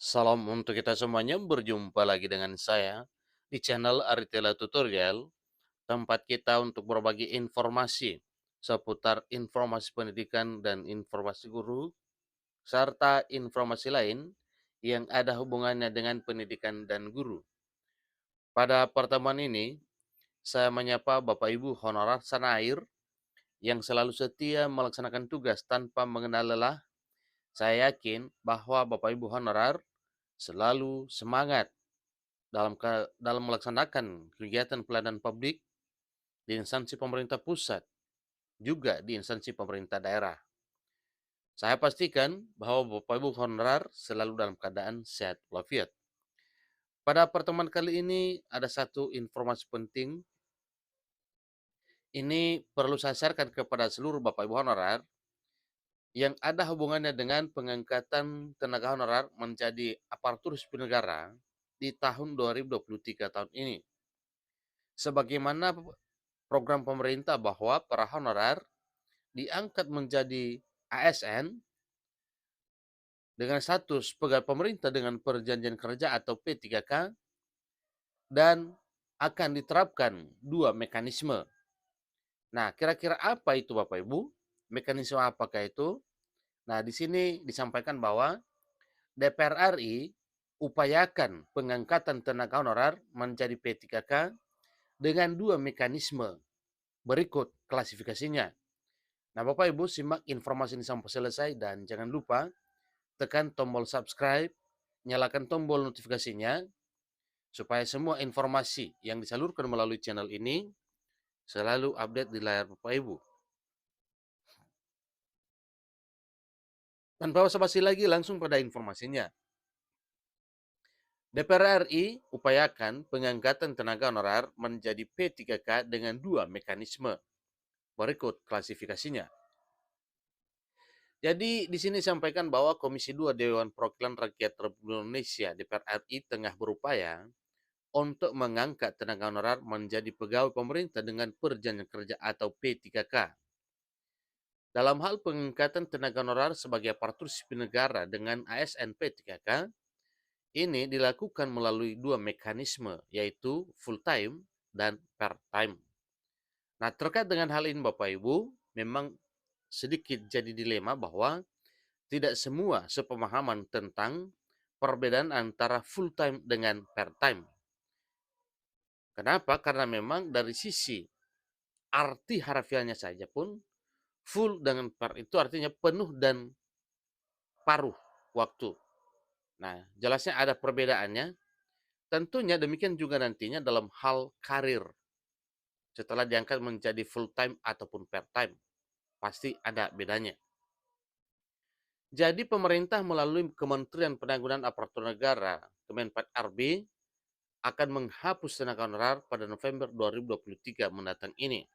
Salam untuk kita semuanya, berjumpa lagi dengan saya di channel Aritela Tutorial, tempat kita untuk berbagi informasi seputar informasi pendidikan dan informasi guru, serta informasi lain yang ada hubungannya dengan pendidikan dan guru. Pada pertemuan ini, saya menyapa Bapak Ibu honorer Sanair yang selalu setia melaksanakan tugas tanpa mengenal lelah. Saya yakin bahwa Bapak Ibu honorer selalu semangat dalam melaksanakan kegiatan pelayanan publik di instansi pemerintah pusat, juga di instansi pemerintah daerah. Saya pastikan bahwa Bapak Ibu honorer selalu dalam keadaan sehat walafiat. Pada pertemuan kali ini ada satu informasi penting. Ini perlu saya sharekan kepada seluruh Bapak Ibu honorer yang ada hubungannya dengan pengangkatan tenaga honorer menjadi aparatur sipil negara di tahun 2023 tahun ini. Sebagaimana program pemerintah bahwa para honorer diangkat menjadi ASN dengan status pegawai pemerintah dengan perjanjian kerja atau P3K, dan akan diterapkan dua mekanisme. Nah, kira-kira apa itu Bapak Ibu? Mekanisme apakah itu? Nah, di sini disampaikan bahwa DPR RI upayakan pengangkatan tenaga honorer menjadi P3K dengan dua mekanisme berikut klasifikasinya. Nah, Bapak Ibu simak informasi ini sampai selesai dan jangan lupa tekan tombol subscribe, nyalakan tombol notifikasinya supaya semua informasi yang disalurkan melalui channel ini selalu update di layar Bapak Ibu. Tanpa basa-basi lagi langsung pada informasinya. DPR RI upayakan pengangkatan tenaga honorer menjadi P3K dengan dua mekanisme. Berikut klasifikasinya. Jadi di sini disampaikan bahwa Komisi 2 Dewan Perwakilan Rakyat Republik Indonesia DPR RI tengah berupaya untuk mengangkat tenaga honorer menjadi pegawai pemerintah dengan perjanjian kerja atau P3K. Dalam hal pengangkatan tenaga honorer sebagai aparatur sipil negara dengan ASN P3K, ini dilakukan melalui dua mekanisme, yaitu full time dan part time. Nah, terkait dengan hal ini Bapak Ibu, memang sedikit jadi dilema bahwa tidak semua sepemahaman tentang perbedaan antara full time dengan part time. Kenapa? Karena memang dari sisi arti harfiahnya saja pun full dengan part itu artinya penuh dan paruh waktu. Nah, jelasnya ada perbedaannya. Tentunya demikian juga nantinya dalam hal karir. Setelah diangkat menjadi full time ataupun part time, pasti ada bedanya. Jadi pemerintah melalui Kementerian Penanggulangan Aparatur Negara, Kemenpan RB, akan menghapus tenaga honorer pada November 2023 mendatang ini.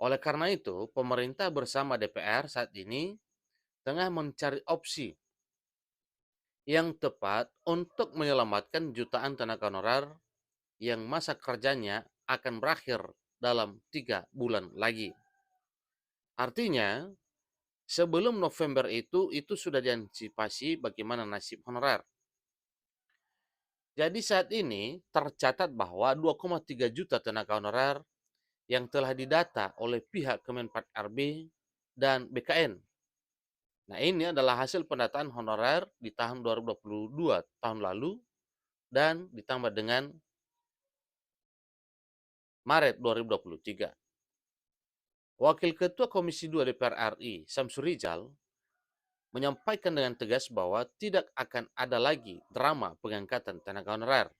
Oleh karena itu, pemerintah bersama DPR saat ini tengah mencari opsi yang tepat untuk menyelamatkan jutaan tenaga honorer yang masa kerjanya akan berakhir dalam 3 bulan lagi. Artinya, sebelum November itu sudah diantisipasi bagaimana nasib honorer. Jadi saat ini tercatat bahwa 2,3 juta tenaga honorer yang telah didata oleh pihak Kemenpan RB dan BKN. Nah, ini adalah hasil pendataan honorer di tahun 2022 tahun lalu dan ditambah dengan Maret 2023. Wakil Ketua Komisi 2 DPR RI, Samsur Rizal, menyampaikan dengan tegas bahwa tidak akan ada lagi drama pengangkatan tenaga honorer.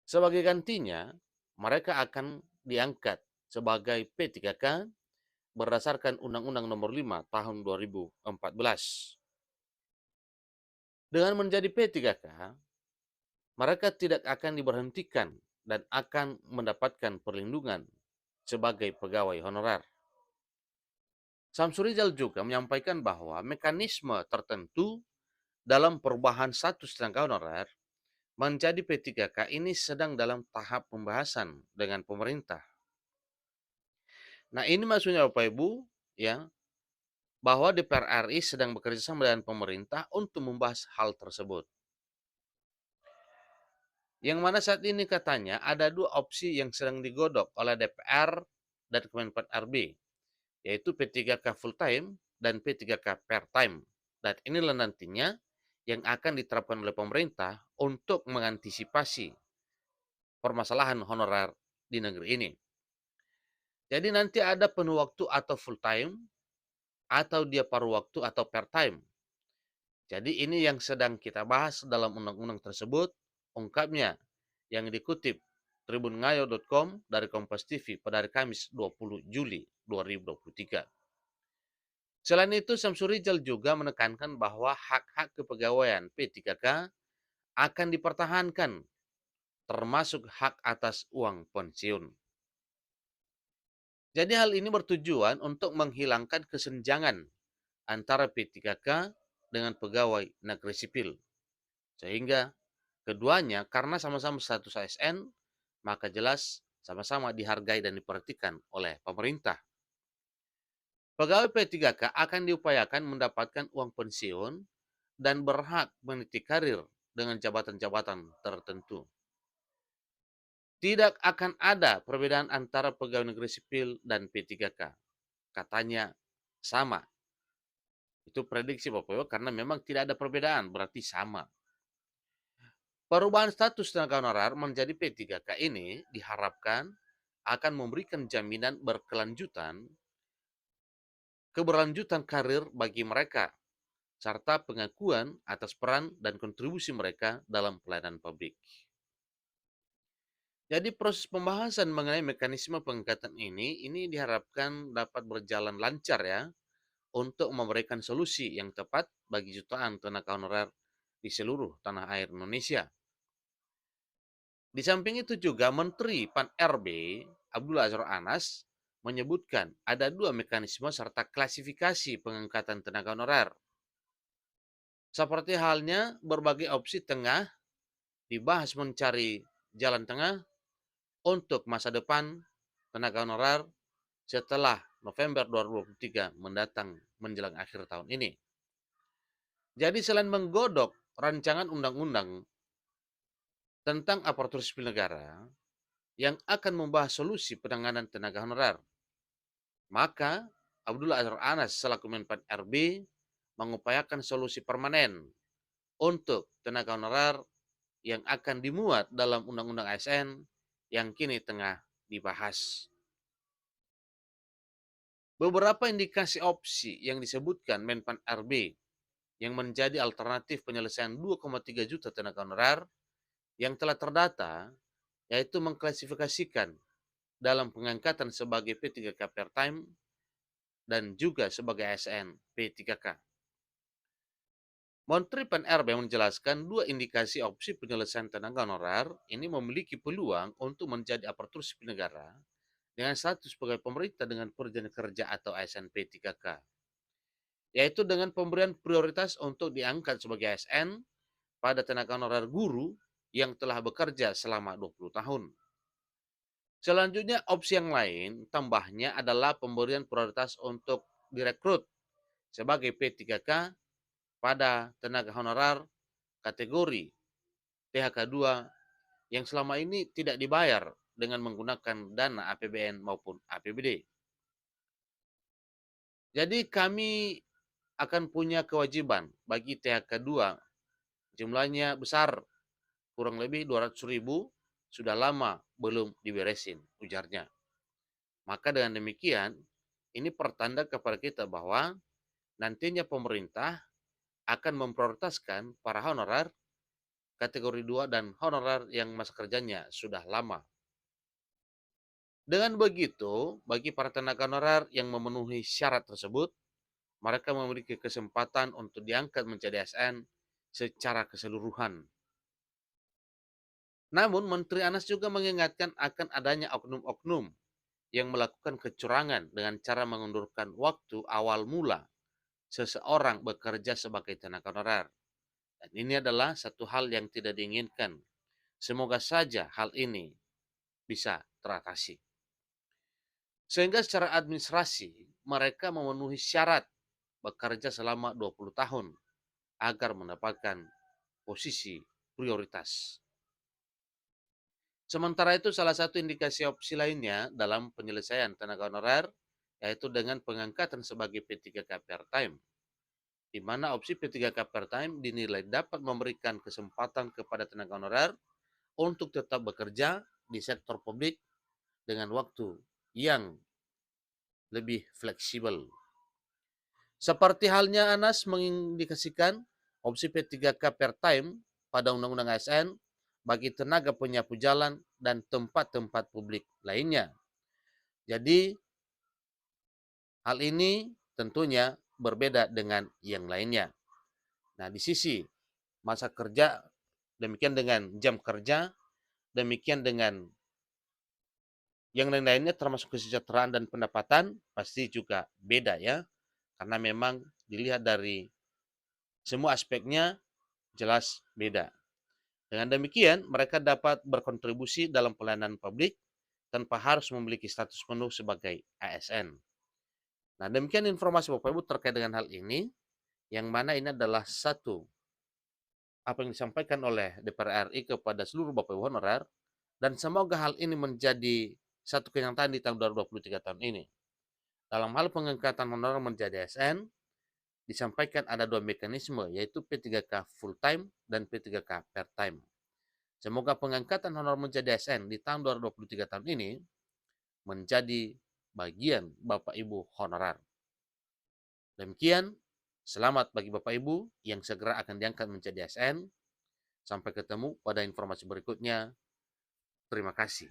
Sebagai gantinya, mereka akan diangkat sebagai P3K berdasarkan Undang-Undang Nomor 5 Tahun 2014. Dengan menjadi P3K, mereka tidak akan diberhentikan dan akan mendapatkan perlindungan sebagai pegawai honorer. Samsur Rizal juga menyampaikan bahwa mekanisme tertentu dalam perubahan status tenaga honorer menjadi P3K ini sedang dalam tahap pembahasan dengan pemerintah. Nah, ini maksudnya Bapak Ibu, ya, bahwa DPR RI sedang bekerja sama dengan pemerintah untuk membahas hal tersebut. Yang mana saat ini katanya ada dua opsi yang sedang digodok oleh DPR dan Kemenpan RB, yaitu P3K full time dan P3K part time. Dan inilah nantinya yang akan diterapkan oleh pemerintah untuk mengantisipasi permasalahan honorer di negeri ini. Jadi nanti ada penuh waktu atau full time, atau dia paruh waktu atau part time. Jadi ini yang sedang kita bahas dalam undang-undang tersebut, ungkapnya yang dikutip tribungayo.com dari Kompas TV pada hari Kamis 20 Juli 2023. Selain itu, Samsuri Rijal juga menekankan bahwa hak-hak kepegawaian P3K akan dipertahankan, termasuk hak atas uang pensiun. Jadi hal ini bertujuan untuk menghilangkan kesenjangan antara P3K dengan pegawai negeri sipil. Sehingga keduanya karena sama-sama status ASN, maka jelas sama-sama dihargai dan diperhatikan oleh pemerintah. Pegawai P3K akan diupayakan mendapatkan uang pensiun dan berhak meniti karir dengan jabatan-jabatan tertentu. Tidak akan ada perbedaan antara pegawai negeri sipil dan P3K. Katanya sama. Itu prediksi Bapak Ibu karena memang tidak ada perbedaan, berarti sama. Perubahan status tenaga honorer menjadi P3K ini diharapkan akan memberikan jaminan keberlanjutan karir bagi mereka, serta pengakuan atas peran dan kontribusi mereka dalam pelayanan publik. Jadi proses pembahasan mengenai mekanisme pengangkatan ini diharapkan dapat berjalan lancar ya, untuk memberikan solusi yang tepat bagi jutaan tenaga honorer di seluruh tanah air Indonesia. Di samping itu juga Menteri Pan-RB Abdullah Azwar Anas menyebutkan ada dua mekanisme serta klasifikasi pengangkatan tenaga honorer. Seperti halnya berbagai opsi tengah dibahas mencari jalan tengah untuk masa depan tenaga honorer setelah November 2023 mendatang menjelang akhir tahun ini. Jadi selain menggodok rancangan undang-undang tentang aparatur sipil negara yang akan membahas solusi penanganan tenaga honorer, maka Abdullah Azwar Anas selaku Menpan RB mengupayakan solusi permanen untuk tenaga honorer yang akan dimuat dalam Undang-Undang ASN yang kini tengah dibahas. Beberapa indikasi opsi yang disebutkan Menpan RB yang menjadi alternatif penyelesaian 2,3 juta tenaga honorer yang telah terdata, yaitu mengklasifikasikan dalam pengangkatan sebagai P3K part time dan juga sebagai ASN P3K. Menteri Pan-RB menjelaskan dua indikasi opsi penyelesaian tenaga honorer ini memiliki peluang untuk menjadi aparatur sipil negara dengan status pegawai pemerintah dengan perjanjian kerja atau ASN P3K, yaitu dengan pemberian prioritas untuk diangkat sebagai ASN pada tenaga honorer guru yang telah bekerja selama 20 tahun. Selanjutnya opsi yang lain tambahnya adalah pemberian prioritas untuk direkrut sebagai P3K pada tenaga honorer kategori THK 2 yang selama ini tidak dibayar dengan menggunakan dana APBN maupun APBD. Jadi kami akan punya kewajiban bagi THK 2, jumlahnya besar, kurang lebih 200.000, sudah lama belum diberesin, ujarnya. Maka dengan demikian, ini pertanda kepada kita bahwa nantinya pemerintah akan memprioritaskan para honorer kategori 2 dan honorer yang masa kerjanya sudah lama. Dengan begitu, bagi para tenaga honorer yang memenuhi syarat tersebut, mereka memiliki kesempatan untuk diangkat menjadi ASN secara keseluruhan. Namun, Menteri Anas juga mengingatkan akan adanya oknum-oknum yang melakukan kecurangan dengan cara mengundurkan waktu awal mula seseorang bekerja sebagai tenaga honorer. Dan ini adalah satu hal yang tidak diinginkan. Semoga saja hal ini bisa teratasi. Sehingga secara administrasi mereka memenuhi syarat bekerja selama 20 tahun agar mendapatkan posisi prioritas. Sementara itu, salah satu indikasi opsi lainnya dalam penyelesaian tenaga honorer yaitu dengan pengangkatan sebagai P3K part-time, di mana opsi P3K part-time dinilai dapat memberikan kesempatan kepada tenaga honorer untuk tetap bekerja di sektor publik dengan waktu yang lebih fleksibel. Seperti halnya Anas mengindikasikan opsi P3K part-time pada Undang-Undang ASN bagi tenaga penyapu jalan dan tempat-tempat publik lainnya. Jadi, hal ini tentunya berbeda dengan yang lainnya. Nah, di sisi masa kerja, demikian dengan jam kerja, demikian dengan yang lain-lainnya termasuk kesejahteraan dan pendapatan pasti juga beda ya. Karena memang dilihat dari semua aspeknya jelas beda. Dengan demikian, mereka dapat berkontribusi dalam pelayanan publik tanpa harus memiliki status penuh sebagai ASN. Nah, demikian informasi Bapak Ibu terkait dengan hal ini, yang mana ini adalah satu apa yang disampaikan oleh DPR RI kepada seluruh Bapak Ibu honorer, dan semoga hal ini menjadi satu kenyataan di tahun 2023 tahun ini. Dalam hal pengangkatan honorer menjadi ASN, disampaikan ada dua mekanisme, yaitu P3K full time dan P3K part time. Semoga pengangkatan honorer menjadi ASN di tahun 2023 tahun ini menjadi bagian Bapak Ibu honorer. Demikian, selamat bagi Bapak Ibu yang segera akan diangkat menjadi ASN. Sampai ketemu pada informasi berikutnya. Terima kasih.